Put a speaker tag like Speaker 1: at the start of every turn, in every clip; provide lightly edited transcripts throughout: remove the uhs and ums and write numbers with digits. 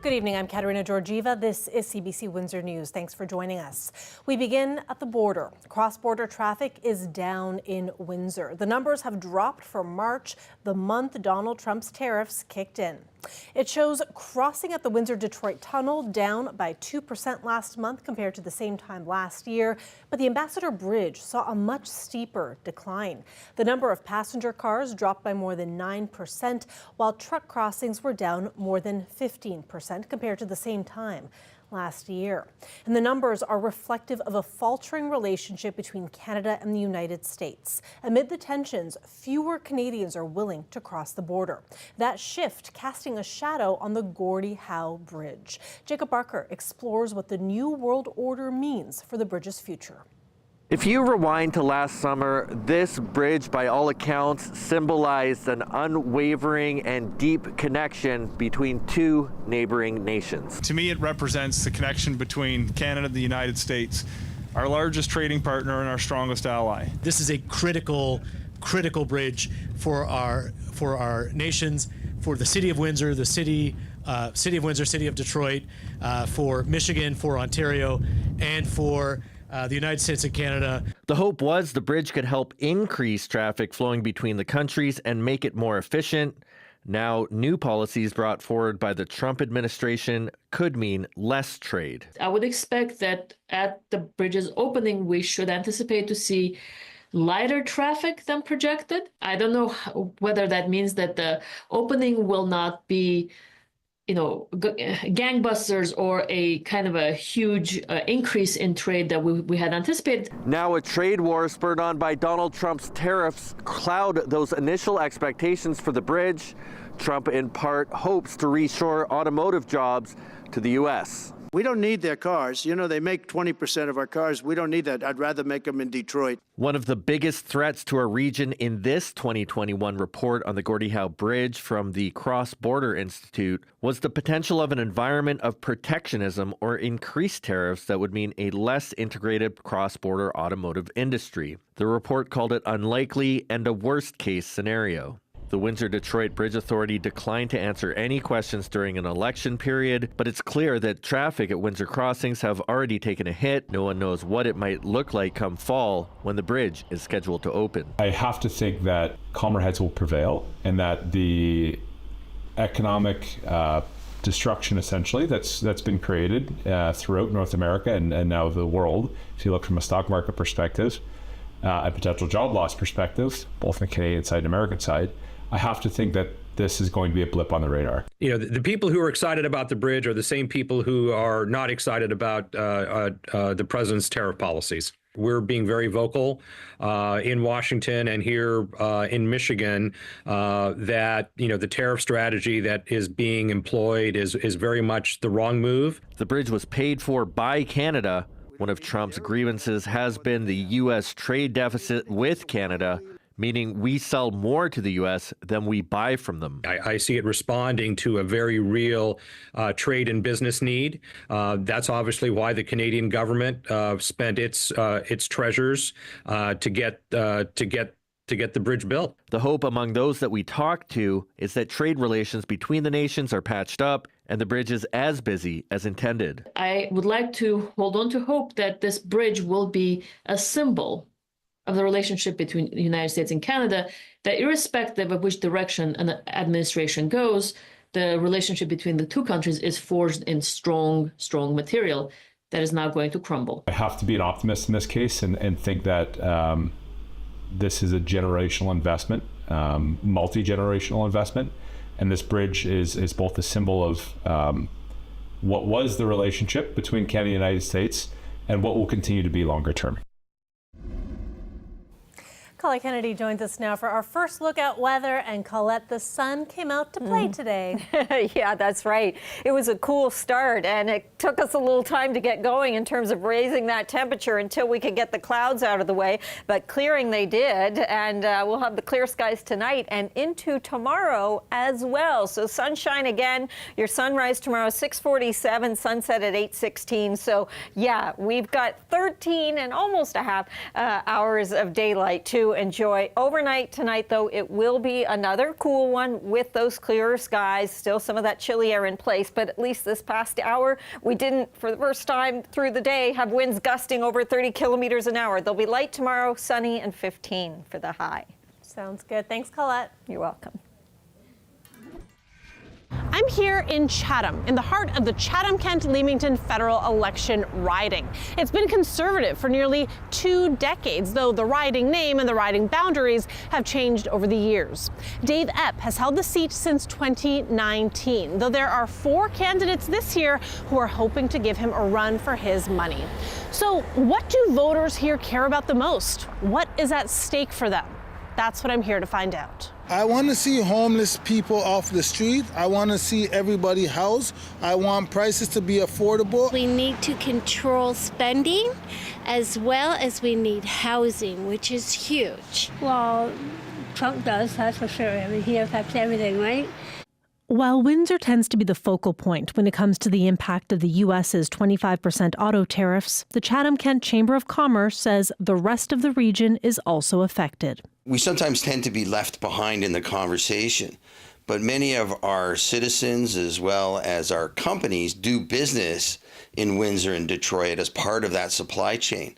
Speaker 1: Good evening, I'm Katerina Georgieva. This is CBC Windsor News. Thanks for joining us. We begin at the border. Cross-border traffic is down in Windsor. The numbers have dropped for March, the month Donald Trump's tariffs kicked in. It shows crossing at the Windsor-Detroit Tunnel down by 2% last month compared to the same time last year, but the Ambassador Bridge saw a much steeper decline. The number of passenger cars dropped by more than 9%, while truck crossings were down more than 15% compared to the same time last year. And the numbers are reflective of a faltering relationship between Canada and the United States. Amid the tensions, fewer Canadians are willing to cross the border. That shift casting a shadow on the Gordie Howe Bridge. Jacob Barker explores what the new world order means for the bridge's future.
Speaker 2: If you rewind to last summer, this bridge, by all accounts, symbolized an unwavering and deep connection between two neighboring nations.
Speaker 3: To me, it represents the connection between Canada and the United States, our largest trading partner and our strongest ally.
Speaker 4: This is a critical bridge for our nations, for the city of Windsor, the city of Windsor, city of Detroit, for Michigan, for Ontario, and for the United States and Canada.
Speaker 2: The hope was the bridge could help increase traffic flowing between the countries and make it more efficient. Now, new policies brought forward by the Trump administration could mean less trade.
Speaker 5: I would expect that at the bridge's opening, we should anticipate to see lighter traffic than projected. I don't know whether that means that the opening will not be gangbusters or a kind of a huge increase in trade that we had anticipated.
Speaker 2: Now a trade war spurred on by Donald Trump's tariffs cloud those initial expectations for the bridge. Trump in part hopes to reshore automotive jobs to the U.S.
Speaker 6: We don't need their cars. You know, they make 20% of our cars. We don't need that. I'd rather make them in Detroit.
Speaker 2: One of the biggest threats to our region in this 2021 report on the Gordie Howe Bridge from the Cross-Border Institute was the potential of an environment of protectionism or increased tariffs that would mean a less integrated cross-border automotive industry. The report called it unlikely and a worst-case scenario. The Windsor-Detroit Bridge Authority declined to answer any questions during an election period, but it's clear that traffic at Windsor crossings have already taken a hit. No one knows what it might look like come fall when the bridge is scheduled to open.
Speaker 7: I have to think that calmer heads will prevail and that the economic destruction essentially that's been created throughout North America and now the world, if you look from a stock market perspective, a potential job loss perspective, both on the Canadian side and American side, I have to think that this is going to be a blip on the radar.
Speaker 8: You know, the people who are excited about the bridge are the same people who are not excited about the president's tariff policies. We're being very vocal in Washington and here in Michigan that, the tariff strategy that is being employed is very much the wrong move.
Speaker 2: The bridge was paid for by Canada. One of Trump's grievances has been the U.S. trade deficit with Canada, meaning we sell more to the U.S. than we buy from them.
Speaker 8: I see it responding to a very real trade and business need. That's obviously why the Canadian government spent its treasures to get the bridge built.
Speaker 2: The hope among those that we talked to is that trade relations between the nations are patched up and the bridge is as busy as intended.
Speaker 5: I would like to hold on to hope that this bridge will be a symbol of the relationship between the United States and Canada, that irrespective of which direction an administration goes, the relationship between the two countries is forged in strong material that is not going to crumble.
Speaker 7: I have to be an optimist in this case and think that this is a generational investment, multi-generational investment, and this bridge is both a symbol of what was the relationship between Canada and the United States and what will continue to be longer term.
Speaker 1: Colette Kennedy joins us now for our first look at weather. And Colette, the sun came out to play today.
Speaker 9: Yeah, that's right. It was a cool start, and it took us a little time to get going in terms of raising that temperature until we could get the clouds out of the way. But clearing they did, and we'll have the clear skies tonight and into tomorrow as well. So sunshine again. Your sunrise tomorrow, 6:47, sunset at 8:16. So yeah, we've got 13 and almost a half hours of daylight too. to enjoy. Overnight tonight, though, it will be another cool one with those clearer skies. Still some of that chilly air in place, but at least this past hour, we didn't, for the first time through the day, have winds gusting over 30 kilometers an hour. They'll be light tomorrow, sunny, and 15 for the high.
Speaker 1: Sounds good. Thanks, Colette.
Speaker 9: You're welcome.
Speaker 1: I'm here in Chatham, in the heart of the Chatham-Kent Leamington federal election riding. It's been conservative for nearly 2 decades, though the riding name and the riding boundaries have changed over the years. Dave Epp has held the seat since 2019, though there are 4 candidates this year who are hoping to give him a run for his money. So what do voters here care about the most? What is at stake for them? That's what I'm here to find out.
Speaker 10: I want to see homeless people off the street. I want to see everybody housed. I want prices to be affordable.
Speaker 11: We need to control spending as well as we need housing, which is huge.
Speaker 12: Well, Trump does, that's for sure. I mean, he affects everything, right?
Speaker 1: While Windsor tends to be the focal point when it comes to the impact of the U.S.'s 25% auto tariffs, the Chatham-Kent Chamber of Commerce says the rest of the region is also affected.
Speaker 13: We sometimes tend to be left behind in the conversation, but many of our citizens as well as our companies do business in Windsor and Detroit as part of that supply chain.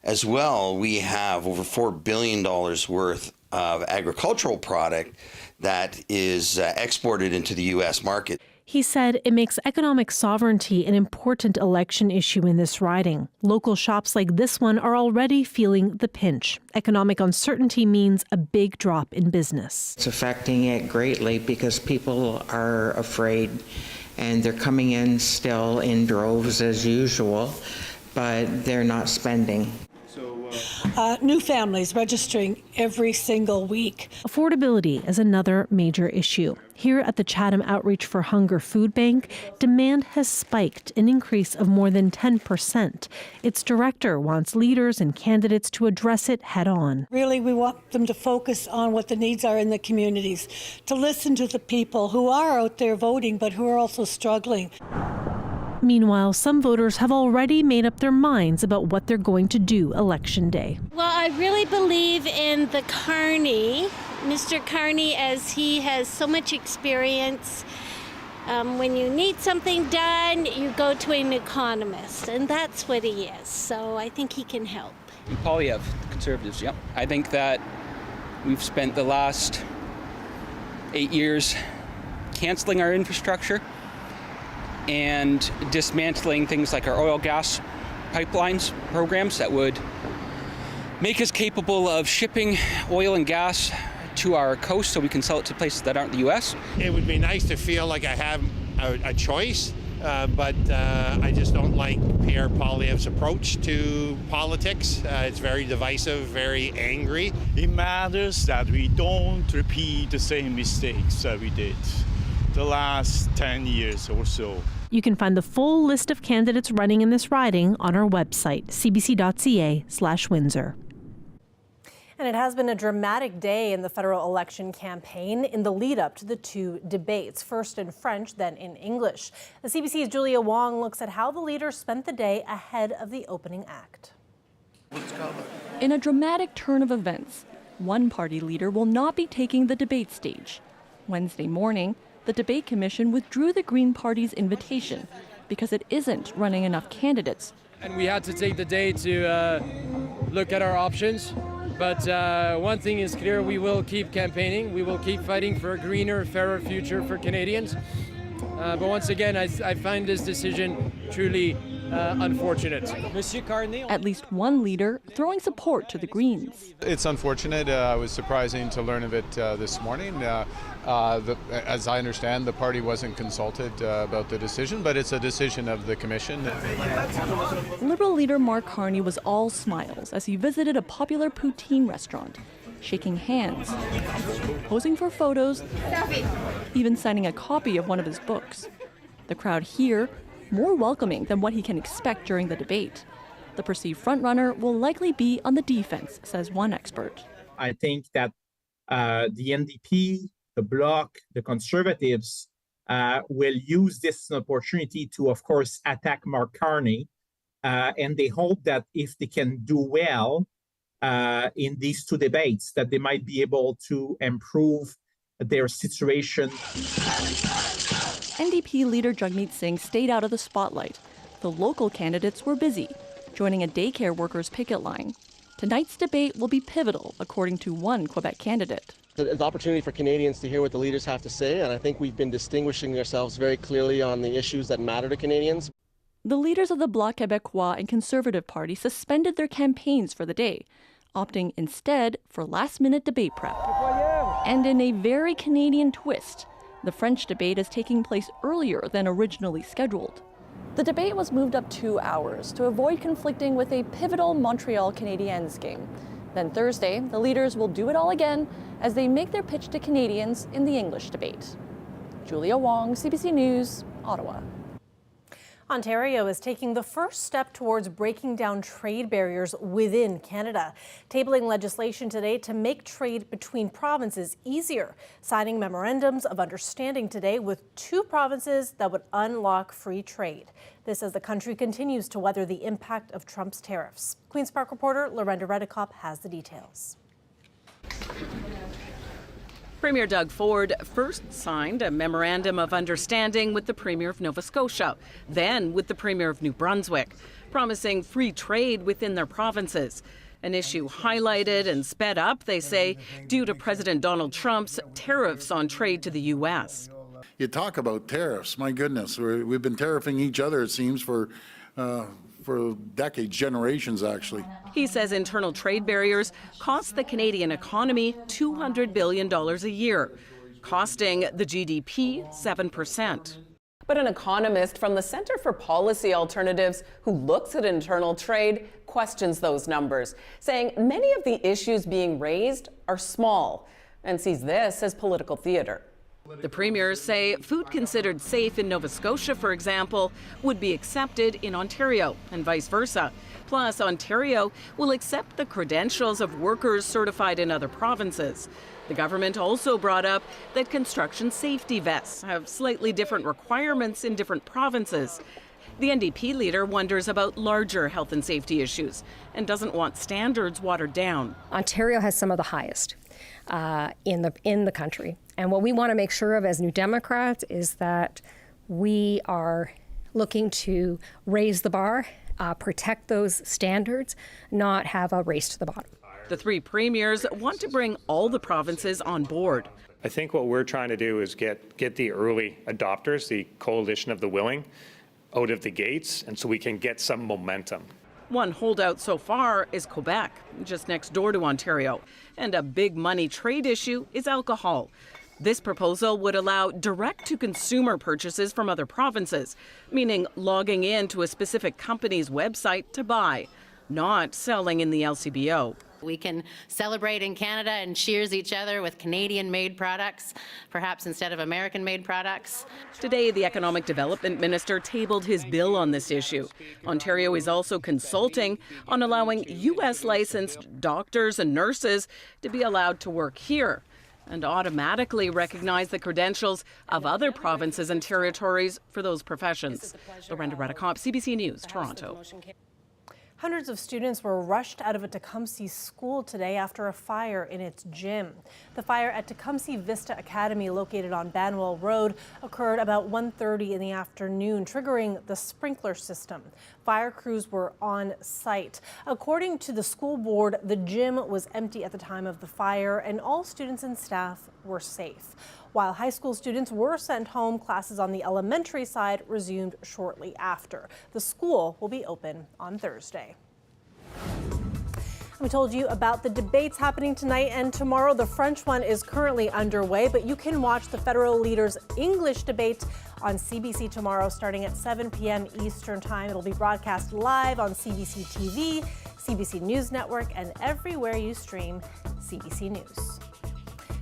Speaker 13: As well, we have over $4 billion worth of agricultural product that is exported into the U.S. market.
Speaker 1: He said it makes economic sovereignty an important election issue in this riding. Local shops like this one are already feeling the pinch. Economic uncertainty means a big drop in business.
Speaker 14: It's affecting it greatly because people are afraid and they're coming in still in droves as usual, but they're not spending.
Speaker 12: New families registering every single week.
Speaker 1: Affordability is another major issue. Here at the Chatham Outreach for Hunger Food Bank, demand has spiked, an increase of more than 10%. Its director wants leaders and candidates to address it head on.
Speaker 12: Really, we want them to focus on what the needs are in the communities, to listen to the people who are out there voting, but who are also struggling.
Speaker 1: Meanwhile, some voters have already made up their minds about what they're going to do Election Day.
Speaker 11: Well, I really believe in the Carney, Mr. Carney, as he has so much experience. When you need something done, you go to an economist, and that's what he is. So I think he can help.
Speaker 15: Polyev, Conservatives, yep. I think that we've spent the last 8 years canceling our infrastructure and dismantling things like our oil gas pipelines programs that would make us capable of shipping oil and gas to our coast so we can sell it to places that aren't the U.S.
Speaker 16: It would be nice to feel like I have a choice, but I just don't like Pierre Poilievre's approach to politics. It's very divisive, very angry.
Speaker 17: It matters that we don't repeat the same mistakes that we did the last 10 years or so.
Speaker 1: You can find the full list of candidates running in this riding on our website, cbc.ca/Windsor. And it has been a dramatic day in the federal election campaign in the lead up to the 2 debates, first in French, then in English. The CBC's Julia Wong looks at how the leaders spent the day ahead of the opening act.
Speaker 18: In a dramatic turn of events, one party leader will not be taking the debate stage. Wednesday morning, the Debate Commission withdrew the Green Party's invitation because it isn't running enough candidates.
Speaker 19: And we had to take the day to look at our options. But one thing is clear, we will keep campaigning. We will keep fighting for a greener, fairer future for Canadians. But once again, I find this decision truly unfortunate.
Speaker 18: At least one leader throwing support to the Greens.
Speaker 20: It's unfortunate. It was surprising to learn of it this morning. As I understand, the party wasn't consulted about the decision, but it's a decision of the commission.
Speaker 18: Liberal leader Mark Carney was all smiles as he visited a popular poutine restaurant, shaking hands, posing for photos, even signing a copy of one of his books. The crowd here, more welcoming than what he can expect during the debate. The perceived frontrunner will likely be on the defense, says one expert.
Speaker 21: I think that the NDP, the Bloc, the Conservatives will use this opportunity to, of course, attack Mark Carney. And they hope that if they can do well, in these two debates, that they might be able to improve their situation.
Speaker 18: NDP leader Jagmeet Singh stayed out of the spotlight. The local candidates were busy, joining a daycare workers' picket line. Tonight's debate will be pivotal, according to one Quebec candidate.
Speaker 3: It's an opportunity for Canadians to hear what the leaders have to say, and I think we've been distinguishing ourselves very clearly on the issues that matter to Canadians.
Speaker 18: The leaders of the Bloc Québécois and Conservative Party suspended their campaigns for the day, opting instead for last-minute debate prep. And in a very Canadian twist, the French debate is taking place earlier than originally scheduled. The debate was moved up 2 hours to avoid conflicting with a pivotal Montreal Canadiens game. Then Thursday, the leaders will do it all again as they make their pitch to Canadians in the English debate. Julia Wong, CBC News, Ottawa.
Speaker 1: Ontario is taking the first step towards breaking down trade barriers within Canada, tabling legislation today to make trade between provinces easier, signing memorandums of understanding today with 2 provinces that would unlock free trade. This as the country continues to weather the impact of Trump's tariffs. Queen's Park reporter Lorenda Redekop has the details.
Speaker 22: Premier Doug Ford first signed a memorandum of understanding with the Premier of Nova Scotia, then with the Premier of New Brunswick, promising free trade within their provinces. An issue highlighted and sped up, they say, due to President Donald Trump's tariffs on trade to the U.S.
Speaker 23: You talk about tariffs, my goodness. We've been tariffing each other, it seems, for decades, generations, actually.
Speaker 22: He says internal trade barriers cost the Canadian economy $200 billion a year, costing the GDP 7%.
Speaker 24: But an economist from the Centre for Policy Alternatives who looks at internal trade questions those numbers, saying many of the issues being raised are small and sees this as political theater.
Speaker 22: The premiers say food considered safe in Nova Scotia, for example, would be accepted in Ontario and vice versa. Plus, Ontario will accept the credentials of workers certified in other provinces. The government also brought up that construction safety vests have slightly different requirements in different provinces. The NDP leader wonders about larger health and safety issues and doesn't want standards watered down.
Speaker 25: Ontario has some of the highest in the country. And what we want to make sure of as New Democrats is that we are looking to raise the bar, protect those standards, not have a race to the bottom.
Speaker 22: The 3 premiers want to bring all the provinces on board.
Speaker 26: I think what we're trying to do is get the early adopters, the coalition of the willing, out of the gates, and so we can get some momentum.
Speaker 22: One holdout so far is Quebec, just next door to Ontario. And a big money trade issue is alcohol. This proposal would allow direct-to-consumer purchases from other provinces, meaning logging in to a specific company's website to buy, not selling in the LCBO.
Speaker 27: We can celebrate in Canada and cheers each other with Canadian-made products, perhaps instead of American-made products.
Speaker 22: Today, the Economic Development Minister tabled his bill on this issue. Ontario is also consulting on allowing U.S.-licensed doctors and nurses to be allowed to work here and automatically recognize the credentials of other provinces and territories for those professions. Lorenda Redekop, CBC News, Toronto.
Speaker 1: Hundreds of students were rushed out of a Tecumseh school today after a fire in its gym. The fire at Tecumseh Vista Academy, located on Banwell Road, occurred about 1:30 in the afternoon, triggering the sprinkler system. Fire crews were on site. According to the school board, the gym was empty at the time of the fire and all students and staff were safe. While high school students were sent home, classes on the elementary side resumed shortly after. The school will be open on Thursday. We told you about the debates happening tonight and tomorrow. The French one is currently underway, but you can watch the federal leaders' English debate on CBC tomorrow starting at 7 p.m. Eastern Time. It'll be broadcast live on CBC TV, CBC News Network, and everywhere you stream CBC News.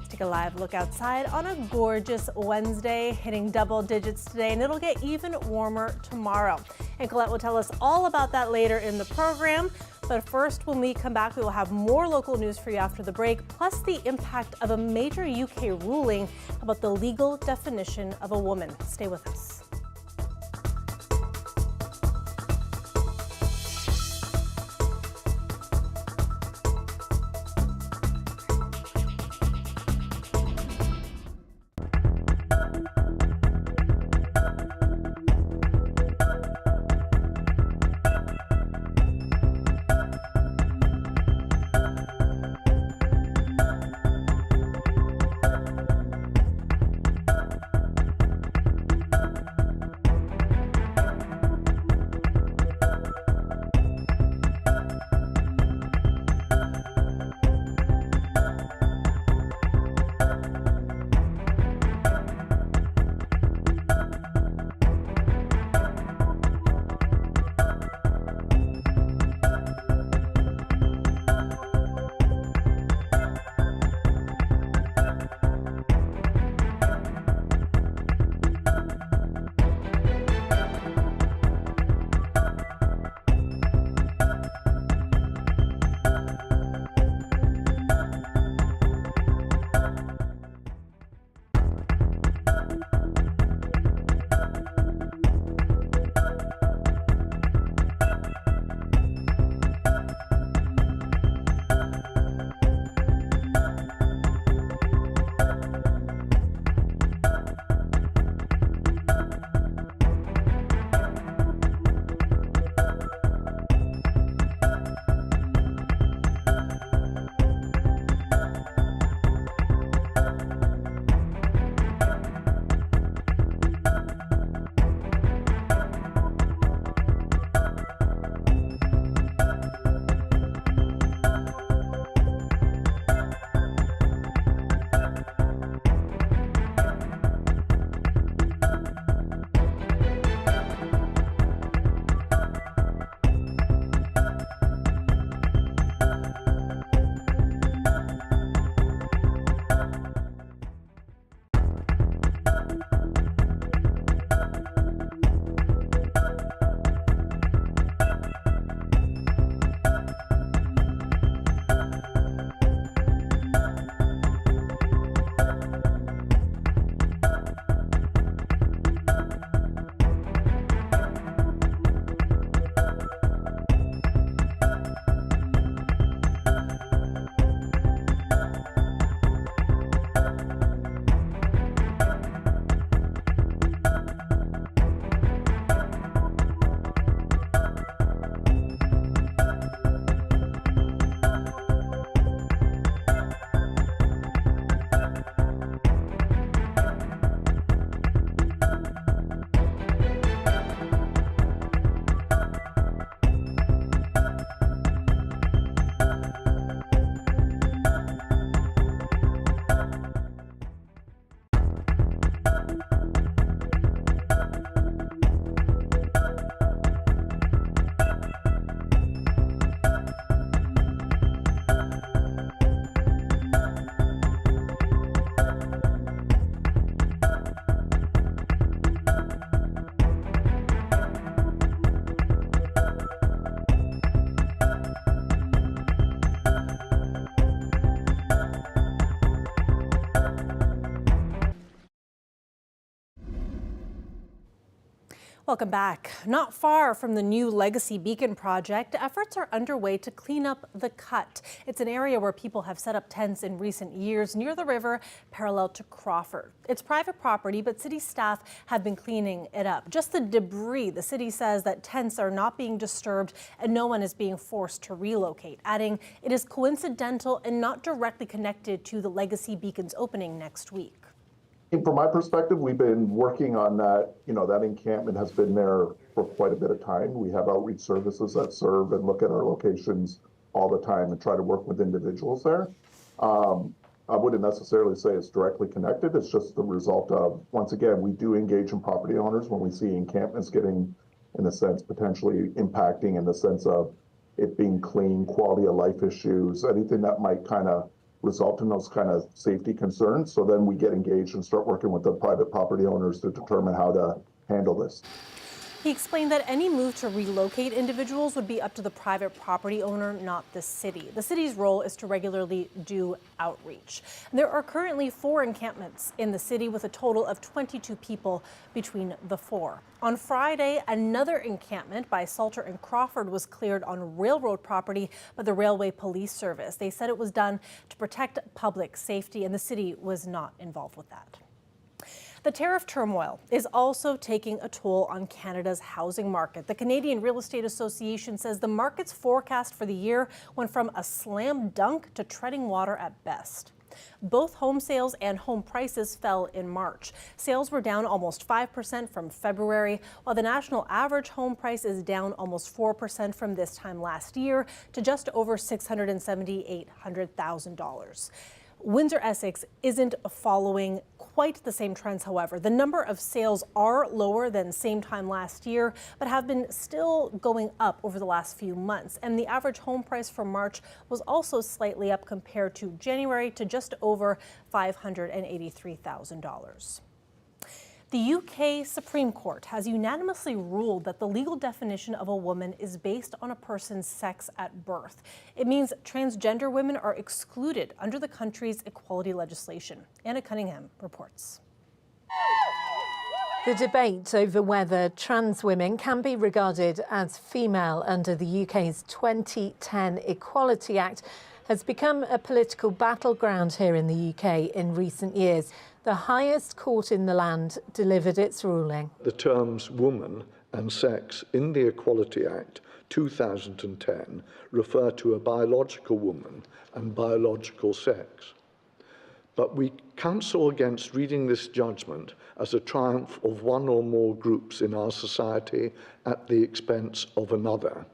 Speaker 1: Take a live look outside on a gorgeous Wednesday, hitting double digits today, and it'll get even warmer tomorrow. And Colette will tell us all about that later in the program. But first, when we come back, we will have more local news for you after the break, plus the impact of a major UK ruling about the legal definition of a woman. Stay with us. Welcome back. Not far from the new Legacy Beacon project, efforts are underway to clean up the Cut. It's an area where people have set up tents in recent years near the river, parallel to Crawford. It's private property, but city staff have been cleaning it up. Just the debris, the city says that tents are not being disturbed and no one is being forced to relocate, adding it is coincidental and not directly connected to the Legacy Beacon's opening next week.
Speaker 2: From my perspective, we've been working on that. That encampment has been there for quite a bit of time. We have outreach services that serve and look at our locations all the time and try to work with individuals there. I wouldn't necessarily say it's directly connected. It's just the result of, once again, we do engage in property owners when we see encampments getting, in a sense, potentially impacting in the sense of it being clean, quality of life issues, anything that might kind of result in those kind of safety concerns. So then we get engaged and start working with the private property owners to determine how to handle this.
Speaker 1: He explained that any move to relocate individuals would be up to the private property owner, not the city. The city's role is to regularly do outreach. There are currently 4 encampments in the city with a total of 22 people between the 4. On Friday, another encampment by Salter and Crawford was cleared on railroad property by the Railway Police Service. They said it was done to protect public safety, and the city was not involved with that. The tariff turmoil is also taking a toll on Canada's housing market. The Canadian Real Estate Association says the market's forecast for the year went from a slam dunk to treading water at best. Both home sales and home prices fell in March. Sales were down almost 5% from February, while the national average home price is down almost 4% from this time last year to just over $678,000. Windsor Essex isn't following quite the same trends, however. The number of sales are lower than same time last year, but have been still going up over the last few months. And the average home price for March was also slightly up compared to January to just over $583,000. The UK Supreme Court has unanimously ruled that the legal definition of a woman is based on a person's sex at birth. It means transgender women are excluded under the country's equality legislation. Anna Cunningham reports.
Speaker 4: The debate over whether trans women can be regarded as female under the UK's 2010 Equality Act has become a political battleground here in the UK in recent years. The highest court in the land delivered its ruling.
Speaker 5: The terms woman and sex in the Equality Act 2010 refer to a biological woman and biological sex. But we counsel against reading this judgment as a triumph of one or more groups in our society at the expense of another.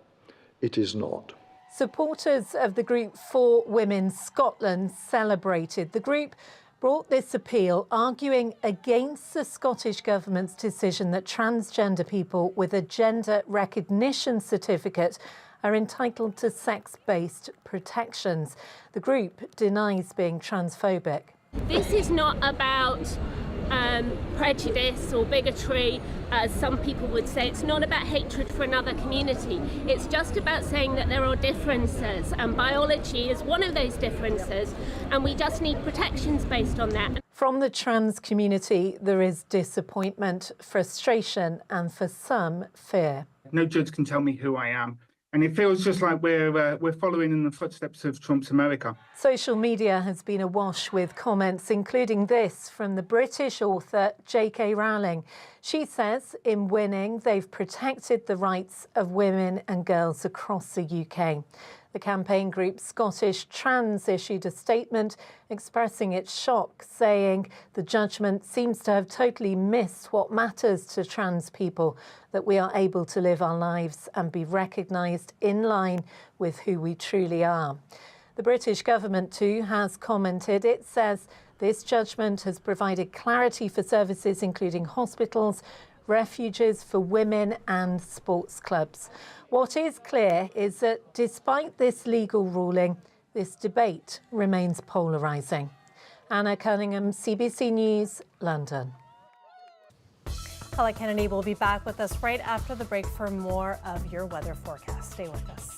Speaker 5: It is not.
Speaker 4: Supporters of the group For Women Scotland celebrated. The group brought this appeal arguing against the Scottish Government's decision that transgender people with a gender recognition certificate are entitled to sex-based protections. The group denies being transphobic.
Speaker 6: This is not about prejudice or bigotry, as some people would say. It's not about hatred for another community. It's just about saying that there are differences, and biology is one of those differences, and we just need protections based on that.
Speaker 4: From the trans community, there is disappointment, frustration, and for some, fear.
Speaker 7: No judge can tell me who I am. And it feels just like we're following in the footsteps of Trump's America.
Speaker 4: Social media has been awash with comments, including this from the British author J.K. Rowling. She says in winning, they've protected the rights of women and girls across the UK. The campaign group Scottish Trans issued a statement expressing its shock, saying the judgment seems to have totally missed what matters to trans people, that we are able to live our lives and be recognised in line with who we truly are. The British government too has commented. It says this judgment has provided clarity for services including hospitals, refuges for women and sports clubs. What is clear is that despite this legal ruling, this debate remains polarising. Anna Cunningham, CBC News, London.
Speaker 1: Paula Kennedy will be back with us right after the break for more of your weather forecast. Stay with us.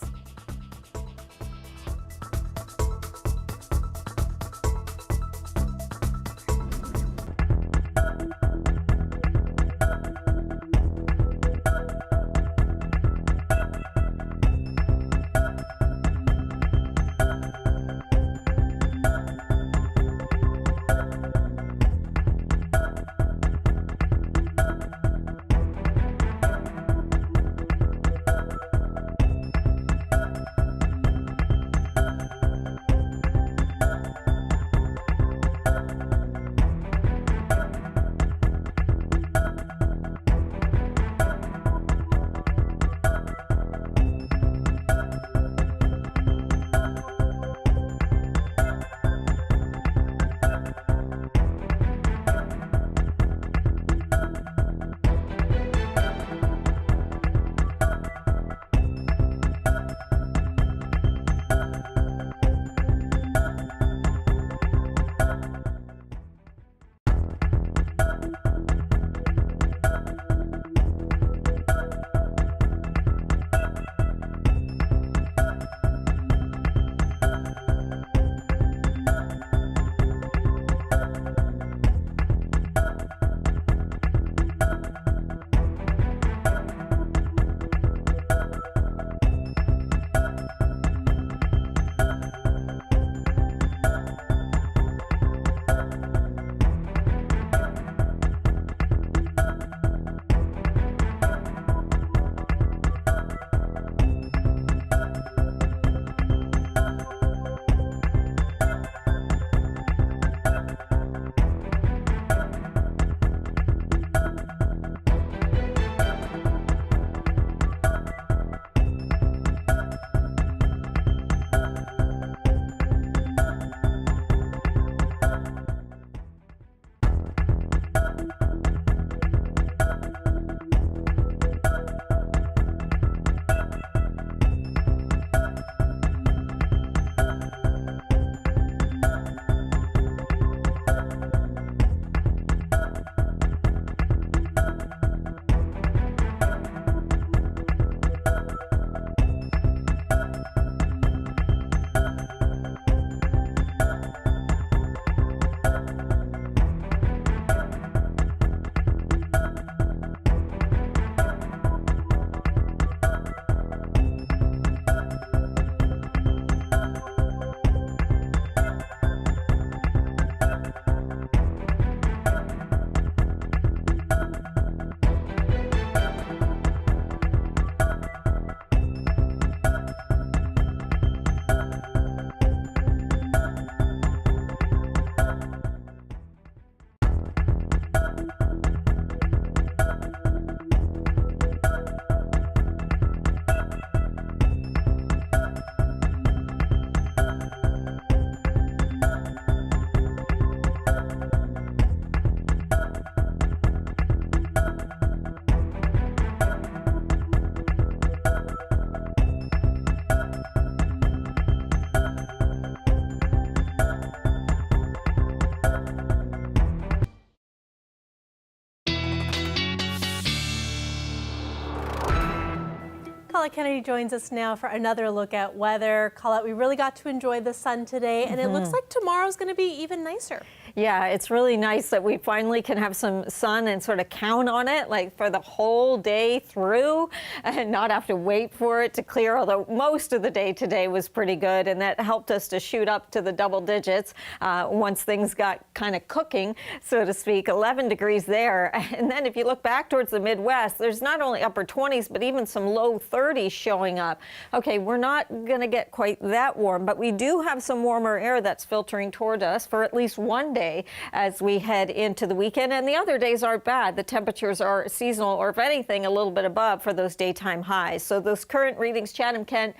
Speaker 1: Colette Kennedy joins us now for another look at weather. Colette, we really got to enjoy the sun today, and it looks like tomorrow's going to be even nicer.
Speaker 8: Yeah, it's really nice that we finally can have some sun and sort of count on it, like for the whole day through, and not have to wait for it to clear, although most of the day today was pretty good, and that helped us to shoot up to the double digits once things got kind of cooking, so to speak. 11 degrees there. And then if you look back towards the Midwest, there's not only upper 20s, but even some low 30s showing up. Okay, we're not going to get quite that warm, but we do have some warmer air that's filtering toward us for at least one day as we head into the weekend, and the other days aren't bad. The temperatures are seasonal, or if anything, a little bit above for those daytime highs. So those current readings, Chatham-Kent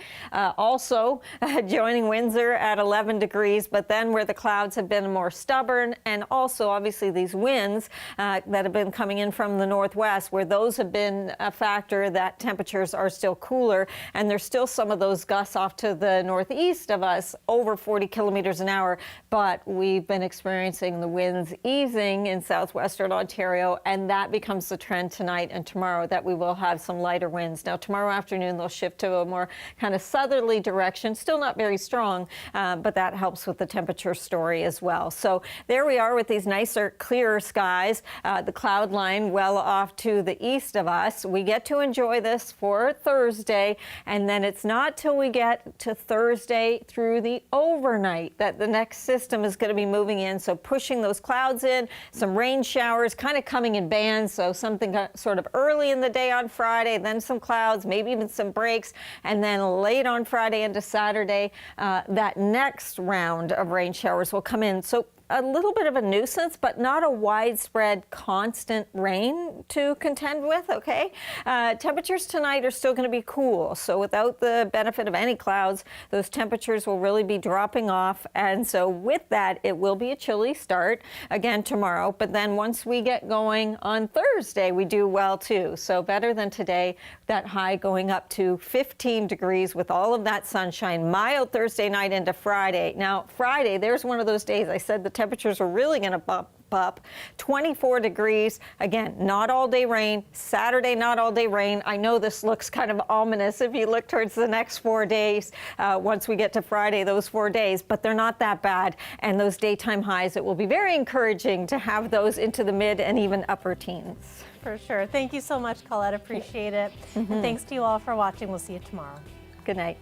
Speaker 8: also joining Windsor at 11 degrees, but then where the clouds have been more stubborn, and also obviously these winds that have been coming in from the northwest, where those have been a factor, that temperatures are still cooler, and there's still some of those gusts off to the northeast of us over 40 kilometers an hour, but we've been experiencing the winds easing in southwestern Ontario, and that becomes the trend tonight and tomorrow, that we will have some lighter winds. Now tomorrow afternoon they'll shift to a more kind of southerly direction, still not very strong, but that helps with the temperature story as well. So there we are with these nicer, clearer skies, the cloud line well off to the east of us. We get to enjoy this for Thursday, and then it's not till we get to Thursday through the overnight that the next system is going to be moving in. So pushing those clouds in, some rain showers kind of coming in bands, so something sort of early in the day on Friday, then some clouds, maybe even some breaks, and then late on Friday into Saturday, that next round of rain showers will come in. So a little bit of a nuisance, but not a widespread constant rain to contend with, okay? Temperatures tonight are still going to be cool, so without the benefit of any clouds, those temperatures will really be dropping off, and so with that, it will be a chilly start again tomorrow, but then once we get going on Thursday, we do well too, so better than today, that high going up to 15 degrees with all of that sunshine, mild Thursday night into Friday. Now, Friday, there's one of those days I said the temperatures are really going to bump up. 24 degrees. Again, not all day rain. Saturday, not all day rain. I know this looks kind of ominous if you look towards the next 4 days. Once we get to Friday, those 4 days, but they're not that bad. And those daytime highs, it will be very encouraging to have those into the mid and even upper teens.
Speaker 1: For sure. Thank you so much, Colette. Appreciate it. And thanks to you all for watching. We'll see you tomorrow.
Speaker 8: Good night.